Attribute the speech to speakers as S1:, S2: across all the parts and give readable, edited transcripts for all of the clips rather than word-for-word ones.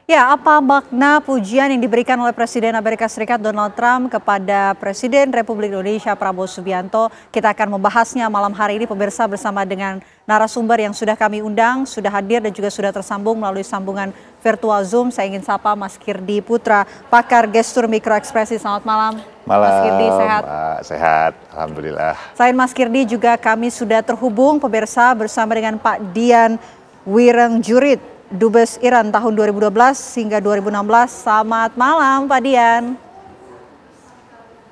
S1: Ya, apa makna pujian yang diberikan oleh Presiden Amerika Serikat Donald Trump kepada Presiden Republik Indonesia Prabowo Subianto? Kita akan membahasnya malam hari ini pemirsa bersama dengan narasumber yang sudah kami undang, sudah hadir dan juga sudah tersambung melalui sambungan virtual Zoom. Saya ingin sapa Mas Kirdi Putra, pakar gestur mikroekspresi. Selamat malam.
S2: Malam,
S1: Mas Kirdi, sehat?
S2: Sehat, Alhamdulillah.
S1: Selain Mas Kirdi juga kami sudah terhubung pemirsa bersama dengan Pak Dian Wirengjurit, Dubes Iran tahun 2012 hingga 2016. Selamat malam Pak Dian.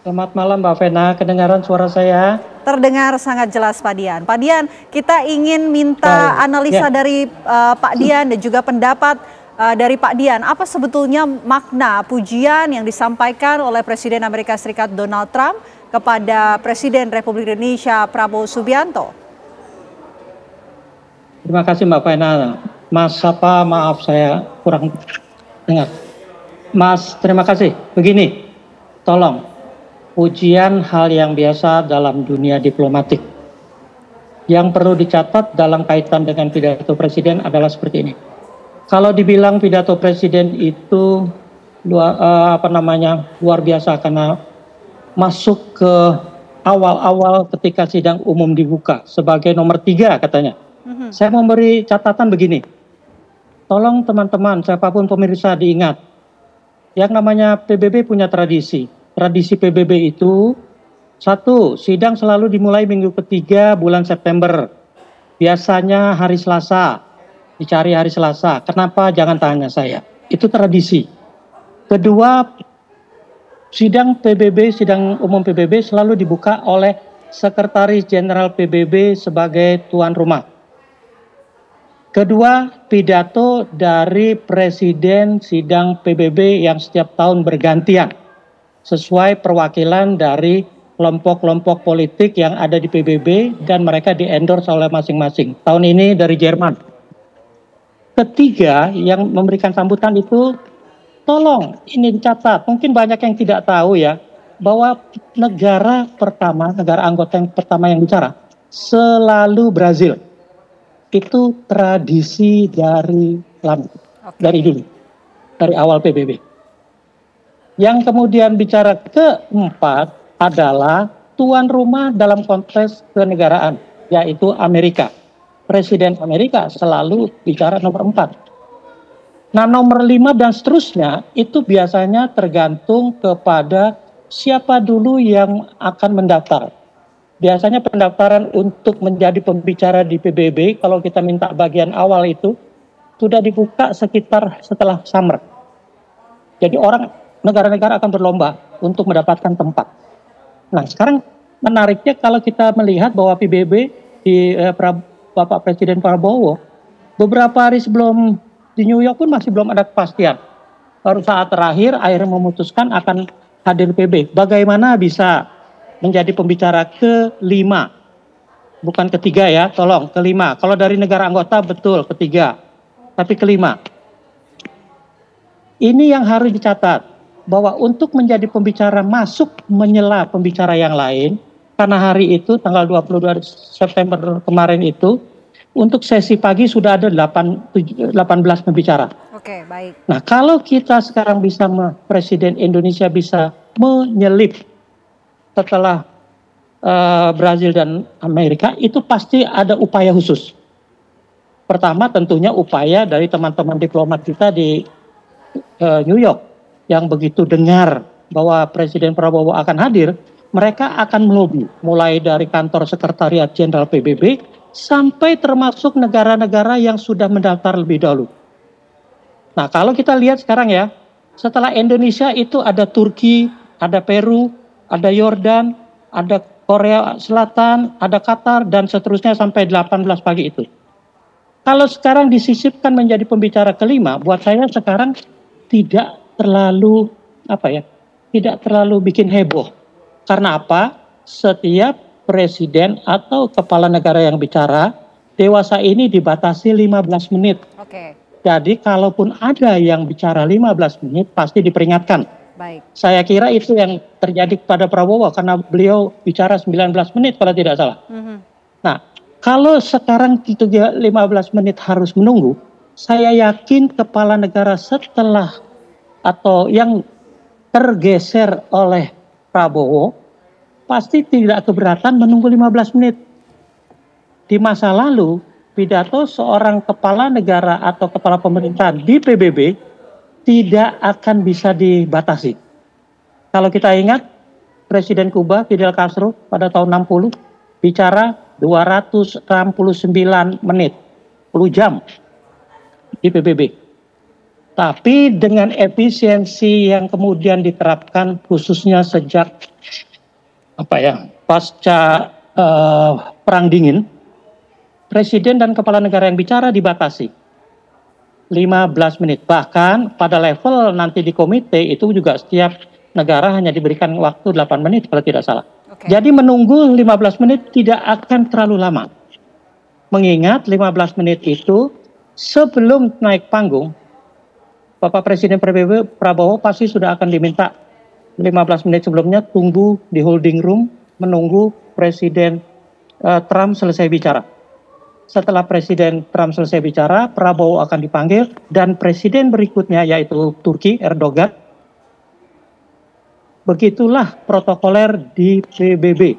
S3: Selamat malam Mbak Vena, kedengaran suara saya?
S1: Terdengar sangat jelas Pak Dian. Pak Dian, kita ingin minta analisa dari Pak Dian dan juga pendapat dari Pak Dian. Apa sebetulnya makna pujian yang disampaikan oleh Presiden Amerika Serikat Donald Trump kepada Presiden Republik Indonesia Prabowo Subianto?
S3: Terima kasih Mbak Vena. Mas Sapa, maaf saya kurang dengar. Mas, terima kasih. Begini, tolong, pujian hal yang biasa dalam dunia diplomatik. Yang perlu dicatat dalam kaitan dengan pidato Presiden adalah seperti ini. Kalau dibilang pidato Presiden itu luar biasa karena masuk ke awal-awal ketika sidang umum dibuka sebagai nomor 3 katanya. Saya memberi catatan begini. Tolong teman-teman, siapapun pemirsa diingat, yang namanya PBB punya tradisi. Tradisi PBB itu, satu, sidang selalu dimulai minggu ketiga bulan September. Biasanya hari Selasa, dicari hari Selasa. Kenapa? Jangan tanya saya. Itu tradisi. Kedua, sidang PBB, sidang umum PBB selalu dibuka oleh Sekretaris Jenderal PBB sebagai tuan rumah. Kedua, pidato dari Presiden sidang PBB yang setiap tahun bergantian sesuai perwakilan dari kelompok-kelompok politik yang ada di PBB dan mereka di-endorse oleh masing-masing. Tahun ini dari Jerman. Ketiga, yang memberikan sambutan itu, tolong ini dicatat, mungkin banyak yang tidak tahu ya, bahwa negara anggota yang pertama yang bicara, selalu Brazil. Itu tradisi dari lama, dari dulu, dari awal PBB. Yang kemudian bicara keempat adalah tuan rumah dalam konteks kenegaraan, yaitu Amerika. Presiden Amerika selalu bicara nomor 4. Nah, nomor 5 dan seterusnya itu biasanya tergantung kepada siapa dulu yang akan mendaftar. Biasanya pendaftaran untuk menjadi pembicara di PBB, kalau kita minta bagian awal itu, sudah dibuka sekitar setelah summer. Jadi negara-negara akan berlomba untuk mendapatkan tempat. Nah, sekarang menariknya kalau kita melihat bahwa PBB di Bapak Presiden Prabowo, beberapa hari sebelum di New York pun masih belum ada kepastian. Baru saat terakhir akhirnya memutuskan akan hadir PBB. Bagaimana bisa menjadi pembicara ke-5, bukan ketiga ya, tolong ke-5. Kalau dari negara anggota betul ketiga, tapi ke-5. Ini yang harus dicatat, bahwa untuk menjadi pembicara masuk menyela pembicara yang lain, karena hari itu tanggal 22 September kemarin itu, untuk sesi pagi sudah ada 18 pembicara.
S1: Oke, baik.
S3: Nah, kalau kita sekarang bisa, Presiden Indonesia bisa menyelip setelah Brazil dan Amerika, itu pasti ada upaya khusus. Pertama tentunya upaya dari teman-teman diplomat kita di New York yang begitu dengar bahwa Presiden Prabowo akan hadir, mereka akan melobi mulai dari kantor Sekretariat Jenderal PBB sampai termasuk negara-negara yang sudah mendaftar lebih dahulu. Nah, kalau kita lihat sekarang ya, setelah Indonesia itu ada Turki, ada Peru, ada Yordan, ada Korea Selatan, ada Qatar, dan seterusnya sampai 18 pagi itu. Kalau sekarang disisipkan menjadi pembicara ke-5, buat saya sekarang tidak terlalu tidak terlalu bikin heboh. Karena apa? Setiap presiden atau kepala negara yang bicara, dewasa ini dibatasi 15 menit.
S1: Oke.
S3: Jadi kalaupun ada yang bicara 15 menit, pasti diperingatkan.
S1: Baik.
S3: Saya kira itu yang terjadi pada Prabowo karena beliau bicara 19 menit kalau tidak salah. Nah, kalau sekarang itu 15 menit harus menunggu, saya yakin kepala negara setelah atau yang tergeser oleh Prabowo pasti tidak keberatan menunggu 15 menit. Di masa lalu, pidato seorang kepala negara atau kepala pemerintahan di PBB tidak akan bisa dibatasi. Kalau kita ingat, Presiden Kuba Fidel Castro pada tahun 60 bicara 269 menit, 10 jam di PBB. Tapi dengan efisiensi yang kemudian diterapkan khususnya sejak pasca Perang Dingin, Presiden dan kepala negara yang bicara dibatasi 15 menit. Bahkan pada level nanti di komite itu juga setiap negara hanya diberikan waktu 8 menit kalau tidak salah. Jadi menunggu 15 menit tidak akan terlalu lama. Mengingat 15 menit itu sebelum naik panggung, Bapak Presiden PBB Prabowo pasti sudah akan diminta 15 menit sebelumnya tunggu di holding room menunggu Presiden Trump selesai bicara. Setelah Presiden Trump selesai bicara, Prabowo akan dipanggil dan presiden berikutnya yaitu Turki Erdogan. Begitulah protokoler di PBB.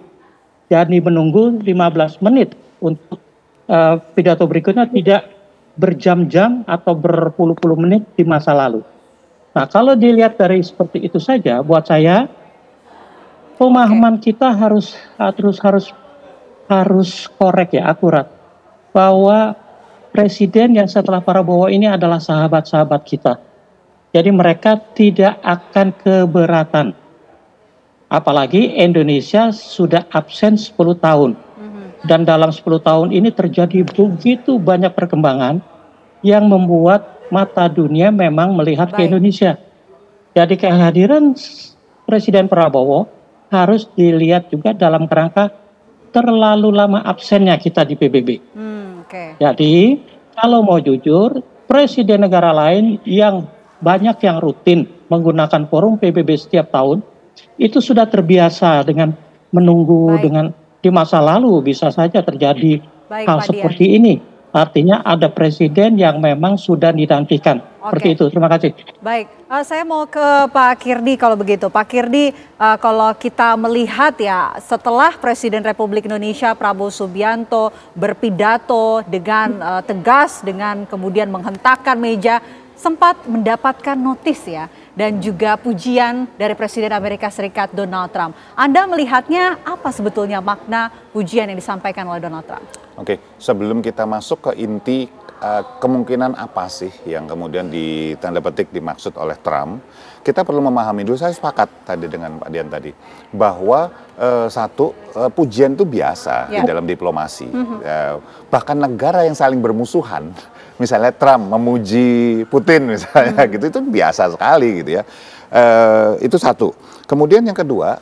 S3: Jadi menunggu 15 menit untuk pidato berikutnya, tidak berjam-jam atau berpuluh-puluh menit di masa lalu. Nah, kalau dilihat dari seperti itu saja, buat saya pemahaman kita harus korek ya, akurat. Bahwa presiden yang setelah Prabowo ini adalah sahabat-sahabat kita. Jadi mereka tidak akan keberatan. Apalagi Indonesia sudah absen 10 tahun. Dan dalam 10 tahun ini terjadi begitu banyak perkembangan yang membuat mata dunia memang melihat ke Indonesia. Jadi kehadiran Presiden Prabowo harus dilihat juga dalam kerangka terlalu lama absennya kita di PBB. Jadi kalau mau jujur, presiden negara lain yang banyak yang rutin menggunakan forum PBB setiap tahun, itu sudah terbiasa dengan menunggu. Dengan di masa lalu bisa saja terjadi hal seperti ini. Artinya ada presiden yang memang sudah dinantikan. Seperti itu. Terima kasih.
S1: Baik, saya mau ke Pak Kirdi kalau begitu. Pak Kirdi, kalau kita melihat ya setelah Presiden Republik Indonesia Prabowo Subianto berpidato dengan tegas, dengan kemudian menghentakkan meja, sempat mendapatkan notis ya dan juga pujian dari Presiden Amerika Serikat Donald Trump. Anda melihatnya apa sebetulnya makna pujian yang disampaikan oleh Donald Trump?
S2: Oke, sebelum kita masuk ke inti kemungkinan apa sih yang kemudian di tanda petik dimaksud oleh Trump, kita perlu memahami dulu. Saya sepakat tadi dengan Pak Dian tadi bahwa pujian itu biasa di dalam diplomasi. Bahkan negara yang saling bermusuhan, misalnya Trump memuji Putin misalnya gitu, itu biasa sekali gitu ya. Itu satu. Kemudian yang kedua,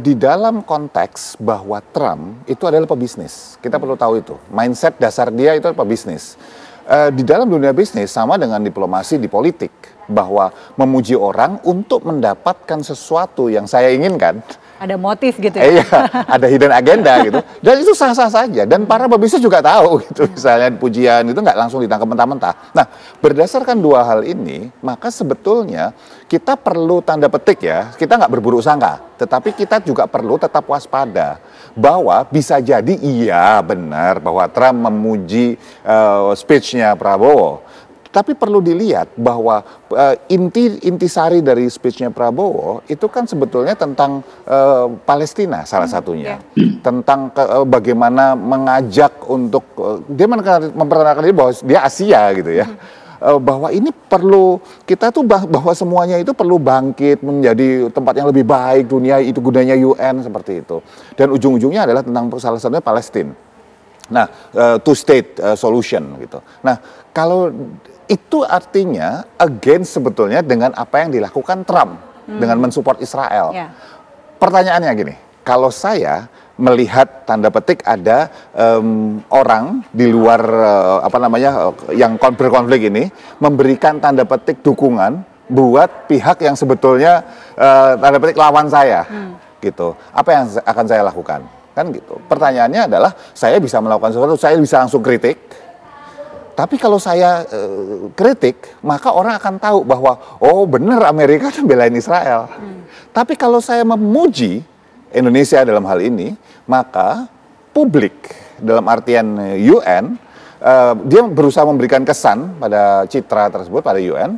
S2: di dalam konteks bahwa Trump itu adalah pebisnis. Kita perlu tahu itu. Mindset dasar dia itu pebisnis. Di dalam dunia bisnis sama dengan diplomasi di politik. Bahwa memuji orang untuk mendapatkan sesuatu yang saya inginkan.
S1: Ada motif gitu ya?
S2: Iya, ada hidden agenda gitu. Dan itu sah-sah saja. Dan para pebisnis juga tahu gitu. Misalnya pujian itu nggak langsung ditangkap mentah-mentah. Nah, berdasarkan dua hal ini, maka sebetulnya kita perlu tanda petik ya, kita nggak berburuk sangka. Tetapi kita juga perlu tetap waspada. Bahwa bisa jadi iya benar bahwa Trump memuji speech-nya Prabowo. Tapi perlu dilihat bahwa intisari dari speech-nya Prabowo itu kan sebetulnya tentang Palestina salah satunya. Tentang bagaimana mengajak untuk, dia memperkenalkan diri bahwa dia Asia gitu ya. Bahwa ini perlu, kita tuh bahwa semuanya itu perlu bangkit menjadi tempat yang lebih baik, dunia itu gunanya UN seperti itu. Dan ujung-ujungnya adalah tentang salah satunya Palestina. Nah, two state solution gitu. Nah, kalau itu artinya against sebetulnya dengan apa yang dilakukan Trump dengan mensupport Israel. Pertanyaannya gini, kalau saya melihat tanda petik ada orang di luar yang berkonflik ini memberikan tanda petik dukungan buat pihak yang sebetulnya tanda petik lawan saya, gitu. Apa yang akan saya lakukan? Kan gitu. Pertanyaannya adalah saya bisa melakukan sesuatu, saya bisa langsung kritik. Tapi kalau saya kritik, maka orang akan tahu bahwa oh benar Amerika tuh belain Israel. Tapi kalau saya memuji Indonesia dalam hal ini, maka publik dalam artian UN, dia berusaha memberikan kesan pada citra tersebut, pada UN,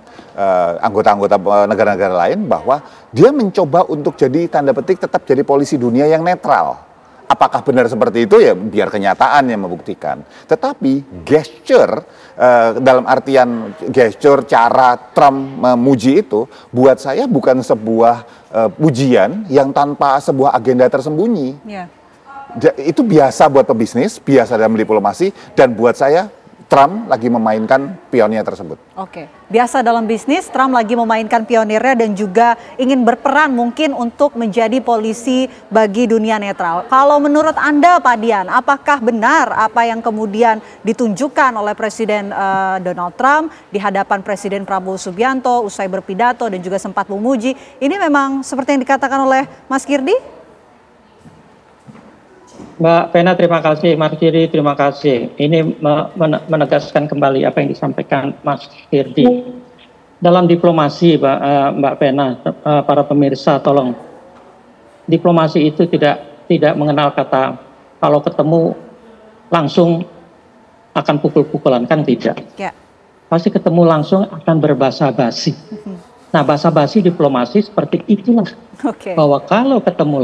S2: anggota-anggota negara-negara lain, bahwa dia mencoba untuk jadi tanda petik tetap jadi polisi dunia yang netral. Apakah benar seperti itu ya biar kenyataan yang membuktikan. Tetapi gesture dalam artian gesture cara Trump memuji itu buat saya bukan sebuah pujian yang tanpa sebuah agenda tersembunyi. Yeah. Itu biasa buat pebisnis, biasa dalam diplomasi, dan buat saya Trump lagi memainkan pionir tersebut.
S1: Oke, biasa dalam bisnis, Trump lagi memainkan pionirnya dan juga ingin berperan mungkin untuk menjadi polisi bagi dunia netral. Kalau menurut Anda, Pak Dian, apakah benar apa yang kemudian ditunjukkan oleh Presiden Donald Trump di hadapan Presiden Prabowo Subianto usai berpidato dan juga sempat memuji, ini memang seperti yang dikatakan oleh Mas Kirdi?
S3: Mbak Pena, terima kasih. Mas Kirdi, terima kasih. Ini menegaskan kembali apa yang disampaikan Mas Kirdi. Dalam diplomasi, Mbak Pena, para pemirsa, tolong. Diplomasi itu tidak mengenal kata kalau ketemu langsung akan pukul-pukulan, kan tidak. Ya. Pasti ketemu langsung akan berbasa-basi. Nah, basa-basi diplomasi seperti itulah. Okay. Bahwa kalau ketemu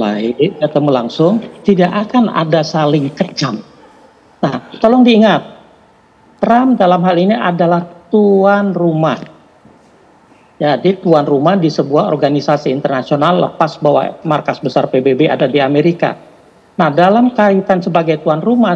S3: langsung, tidak akan ada saling kecam. Nah, tolong diingat, Trump dalam hal ini adalah tuan rumah. Jadi tuan rumah di sebuah organisasi internasional, lepas bahwa markas besar PBB ada di Amerika. Nah, dalam kaitan sebagai tuan rumah,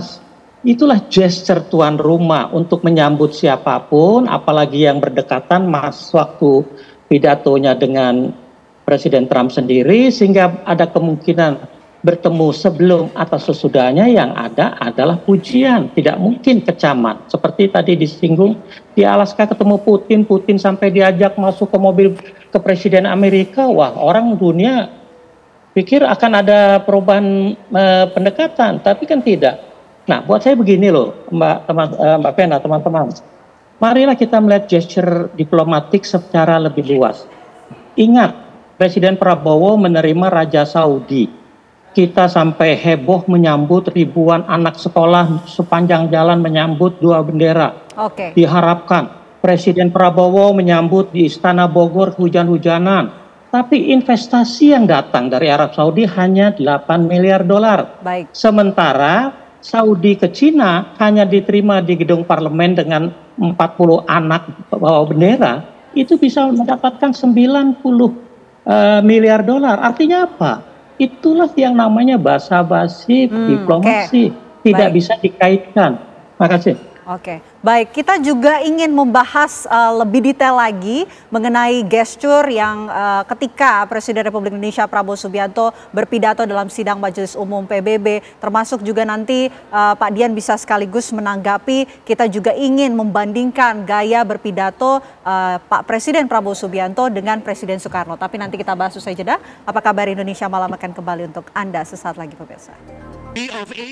S3: itulah gesture tuan rumah untuk menyambut siapapun, apalagi yang berdekatan waktu pidatonya dengan Presiden Trump sendiri, sehingga ada kemungkinan bertemu sebelum atau sesudahnya, yang ada adalah pujian, tidak mungkin kecaman. Seperti tadi disinggung, di Alaska ketemu Putin sampai diajak masuk ke mobil ke Presiden Amerika, wah orang dunia pikir akan ada perubahan pendekatan, tapi kan tidak. Nah, buat saya begini loh, Mbak Pena, teman-teman. Marilah kita melihat gesture diplomatik secara lebih luas. Ingat, Presiden Prabowo menerima Raja Saudi. Kita sampai heboh menyambut ribuan anak sekolah sepanjang jalan menyambut dua bendera. Okay. Diharapkan Presiden Prabowo menyambut di Istana Bogor hujan-hujanan. Tapi investasi yang datang dari Arab Saudi hanya 8 miliar dolar. Baik. Sementara Saudi ke Cina hanya diterima di gedung parlemen dengan 40 anak bawa bendera, itu bisa mendapatkan 90 miliar dolar. Artinya apa? Itulah yang namanya basa-basi diplomasi. Tidak bisa dikaitkan. Makasih.
S1: Oke, baik. Kita juga ingin membahas lebih detail lagi mengenai gesture yang ketika Presiden Republik Indonesia Prabowo Subianto berpidato dalam sidang Majelis Umum PBB, termasuk juga nanti Pak Dian bisa sekaligus menanggapi. Kita juga ingin membandingkan gaya berpidato Pak Presiden Prabowo Subianto dengan Presiden Soekarno. Tapi nanti kita bahas usai jeda. Apa kabar Indonesia Malam akan kembali untuk Anda sesaat lagi, pemirsa.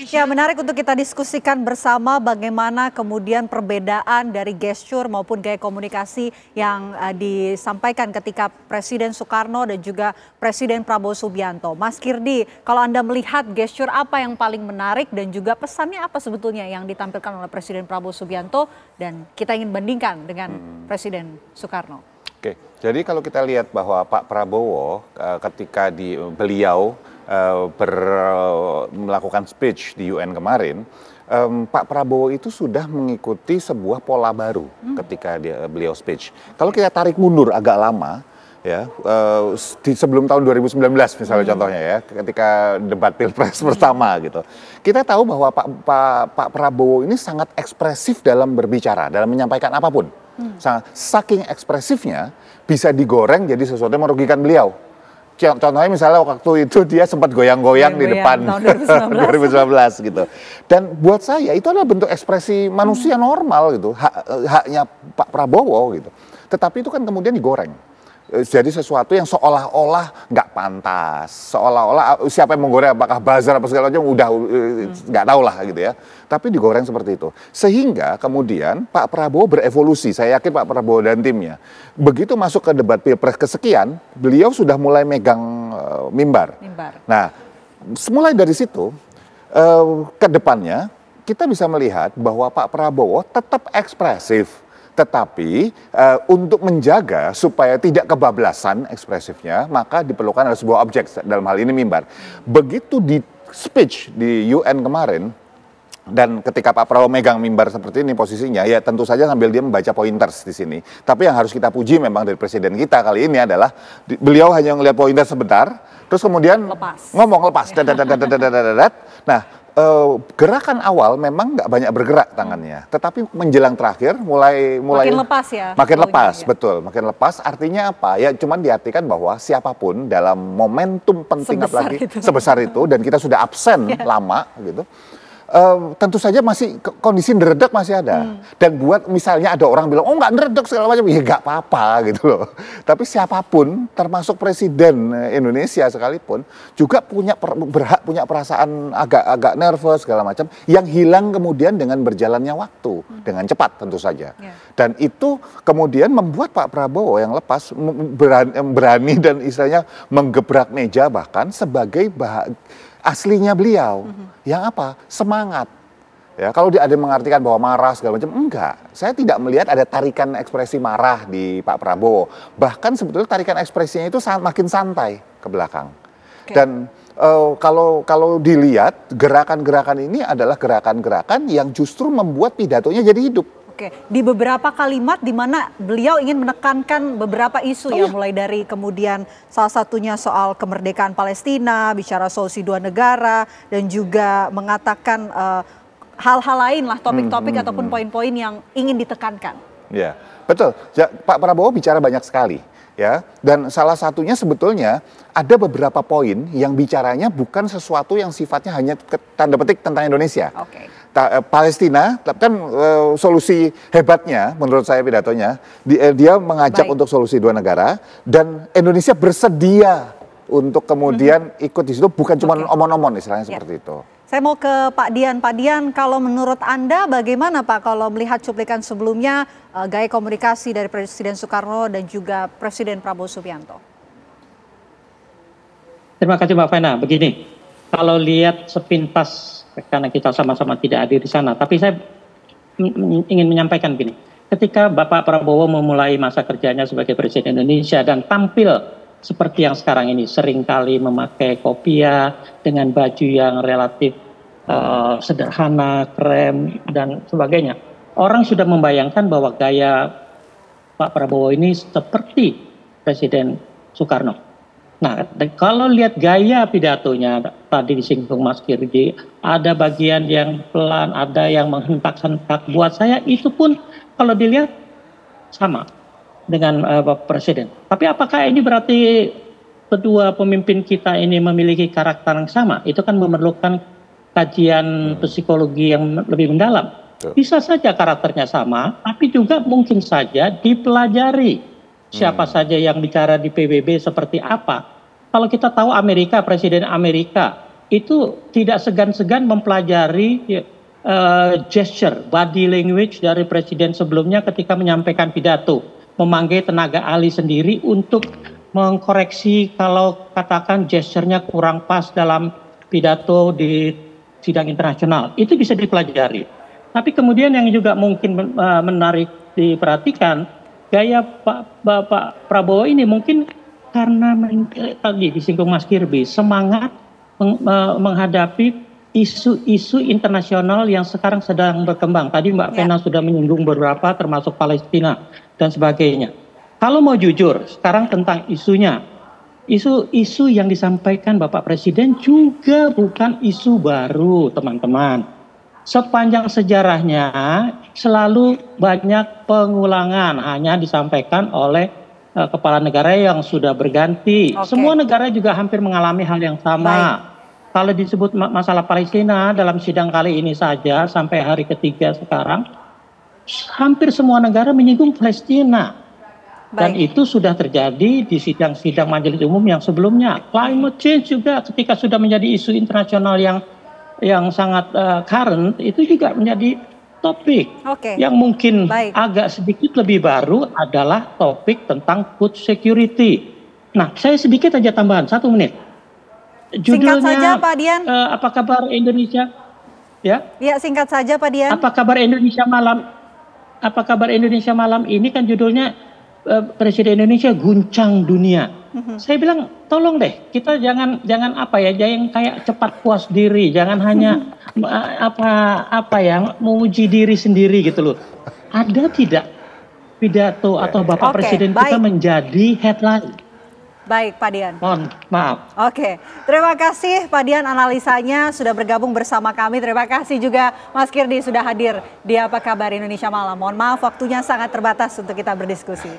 S1: Ya, menarik untuk kita diskusikan bersama bagaimana kemudian perbedaan dari gesture maupun gaya komunikasi yang disampaikan ketika Presiden Soekarno dan juga Presiden Prabowo Subianto. Mas Kirdi, kalau Anda melihat gesture apa yang paling menarik dan juga pesannya apa sebetulnya yang ditampilkan oleh Presiden Prabowo Subianto dan kita ingin bandingkan dengan Presiden Soekarno?
S2: Oke, jadi kalau kita lihat bahwa Pak Prabowo ketika beliau melakukan speech di UN kemarin, Pak Prabowo itu sudah mengikuti sebuah pola baru ketika beliau speech. Kalau kita tarik mundur agak lama, ya sebelum tahun 2019 misalnya contohnya ya, ketika debat pilpres pertama gitu, kita tahu bahwa Pak Prabowo ini sangat ekspresif dalam berbicara, dalam menyampaikan apapun. Saking ekspresifnya bisa digoreng jadi sesuatu yang merugikan beliau. Contohnya misalnya waktu itu dia sempat goyang-goyang di depan 2019 gitu. Dan buat saya itu adalah bentuk ekspresi manusia normal gitu, haknya Pak Prabowo gitu. Tetapi itu kan kemudian digoreng. jadi sesuatu yang seolah-olah nggak pantas, seolah-olah siapa yang menggoreng, apakah buzzer apa segala macam, udah nggak tahu lah gitu ya. Tapi digoreng seperti itu, sehingga kemudian Pak Prabowo berevolusi. Saya yakin Pak Prabowo dan timnya begitu masuk ke debat pilpres kesekian, beliau sudah mulai megang mimbar. Nah, mulai dari situ ke depannya kita bisa melihat bahwa Pak Prabowo tetap ekspresif. Tetapi untuk menjaga supaya tidak kebablasan ekspresifnya, maka diperlukan ada sebuah objek, dalam hal ini mimbar. Begitu di speech di UN kemarin, dan ketika Pak Prabowo megang mimbar seperti ini posisinya, ya tentu saja sambil dia membaca pointers di sini. Tapi yang harus kita puji memang dari presiden kita kali ini adalah beliau hanya ngelihat pointers sebentar, terus kemudian ngomong lepas. Nah, gerakan awal memang nggak banyak bergerak tangannya, tetapi menjelang terakhir mulai
S1: makin lepas ya.
S2: Makin lepas, ya. Betul, makin lepas. Artinya apa? Ya cuman diartikan bahwa siapapun dalam momentum penting sebesar itu dan kita sudah absen lama gitu. Tentu saja masih kondisi neredek masih ada. Dan buat misalnya ada orang bilang, oh nggak neredek segala macam, ya nggak apa-apa gitu loh. Tapi siapapun, termasuk Presiden Indonesia sekalipun, juga berhak punya perasaan agak nervous segala macam, yang hilang kemudian dengan berjalannya waktu, dengan cepat tentu saja. Dan itu kemudian membuat Pak Prabowo yang lepas berani dan istilahnya menggebrak meja bahkan sebagai aslinya beliau, yang apa? Semangat. Ya, kalau ada yang mengartikan bahwa marah segala macam, enggak. Saya tidak melihat ada tarikan ekspresi marah di Pak Prabowo. Bahkan sebetulnya tarikan ekspresinya itu makin santai ke belakang. Dan kalau dilihat gerakan-gerakan ini adalah gerakan-gerakan yang justru membuat pidatonya jadi hidup.
S1: Oke, di beberapa kalimat di mana beliau ingin menekankan beberapa isu mulai dari kemudian salah satunya soal kemerdekaan Palestina, bicara solusi dua negara, dan juga mengatakan hal-hal lain lah, topik-topik ataupun poin-poin yang ingin ditekankan. Ya,
S2: betul. Pak Prabowo bicara banyak sekali. Ya, dan salah satunya sebetulnya ada beberapa poin yang bicaranya bukan sesuatu yang sifatnya hanya tanda petik tentang Indonesia. Palestina kan solusi hebatnya menurut saya pidatonya, dia mengajak untuk solusi dua negara dan Indonesia bersedia untuk kemudian ikut di situ, bukan cuma omong-omong istilahnya seperti itu.
S1: Saya mau ke Pak Dian. Pak Dian, kalau menurut Anda bagaimana Pak kalau melihat cuplikan sebelumnya gaya komunikasi dari Presiden Soekarno dan juga Presiden Prabowo Subianto?
S3: Terima kasih Mbak Vena. Begini, kalau lihat sepintas karena kita sama-sama tidak hadir di sana, tapi saya ingin menyampaikan begini. Ketika Bapak Prabowo memulai masa kerjanya sebagai Presiden Indonesia dan tampil seperti yang sekarang ini, seringkali memakai kopiah dengan baju yang relatif sederhana, krem, dan sebagainya. Orang sudah membayangkan bahwa gaya Pak Prabowo ini seperti Presiden Soekarno. Nah, kalau lihat gaya pidatonya, tadi disinggung Mas Kirdi, ada bagian yang pelan, ada yang menghentak-hentak. Buat saya itu pun kalau dilihat sama dengan Bapak Presiden. Tapi apakah ini berarti kedua pemimpin kita ini memiliki karakter yang sama? Itu kan memerlukan kajian psikologi yang lebih mendalam. Bisa saja karakternya sama, tapi juga mungkin saja dipelajari siapa saja yang bicara di PBB seperti apa. Kalau kita tahu Presiden Amerika itu tidak segan-segan mempelajari gesture, body language dari presiden sebelumnya ketika menyampaikan pidato. Memanggil tenaga ahli sendiri untuk mengkoreksi kalau katakan gesturnya kurang pas dalam pidato di sidang internasional. Itu bisa dipelajari. Tapi kemudian yang juga mungkin menarik diperhatikan, gaya Pak Prabowo ini mungkin karena tadi disinggung Mas Kirby, semangat menghadapi isu-isu internasional yang sekarang sedang berkembang. Tadi Mbak Vena sudah menyinggung beberapa termasuk Palestina dan sebagainya. Kalau mau jujur sekarang tentang isunya, isu-isu yang disampaikan Bapak Presiden juga bukan isu baru teman-teman. Sepanjang sejarahnya selalu banyak pengulangan hanya disampaikan oleh kepala negara yang sudah berganti. Semua negara juga hampir mengalami hal yang sama. Kalau disebut masalah Palestina dalam sidang kali ini saja sampai hari ketiga sekarang, hampir semua negara menyinggung Palestina. Dan itu sudah terjadi di sidang-sidang majelis umum yang sebelumnya. Climate change juga ketika sudah menjadi isu internasional yang sangat current, itu juga menjadi topik. Yang mungkin agak sedikit lebih baru adalah topik tentang food security. Nah, saya sedikit aja tambahan, 1 menit. Judulnya,
S1: singkat saja Pak Dian.
S3: Apa kabar Indonesia? Ya,
S1: singkat saja Pak Dian.
S3: Apa kabar Indonesia malam? Apa kabar Indonesia malam ini kan judulnya Presiden Indonesia guncang dunia. Saya bilang tolong deh kita jangan jangan kayak cepat puas diri, jangan hanya menguji diri sendiri gitu loh. Ada tidak pidato atau Bapak Presiden kita menjadi headline?
S1: Baik Pak Dian.
S3: Mohon maaf.
S1: Terima kasih Pak Dian analisanya sudah bergabung bersama kami. Terima kasih juga Mas Kirdi sudah hadir di Apa Kabar Indonesia Malam. Mohon maaf waktunya sangat terbatas untuk kita berdiskusi.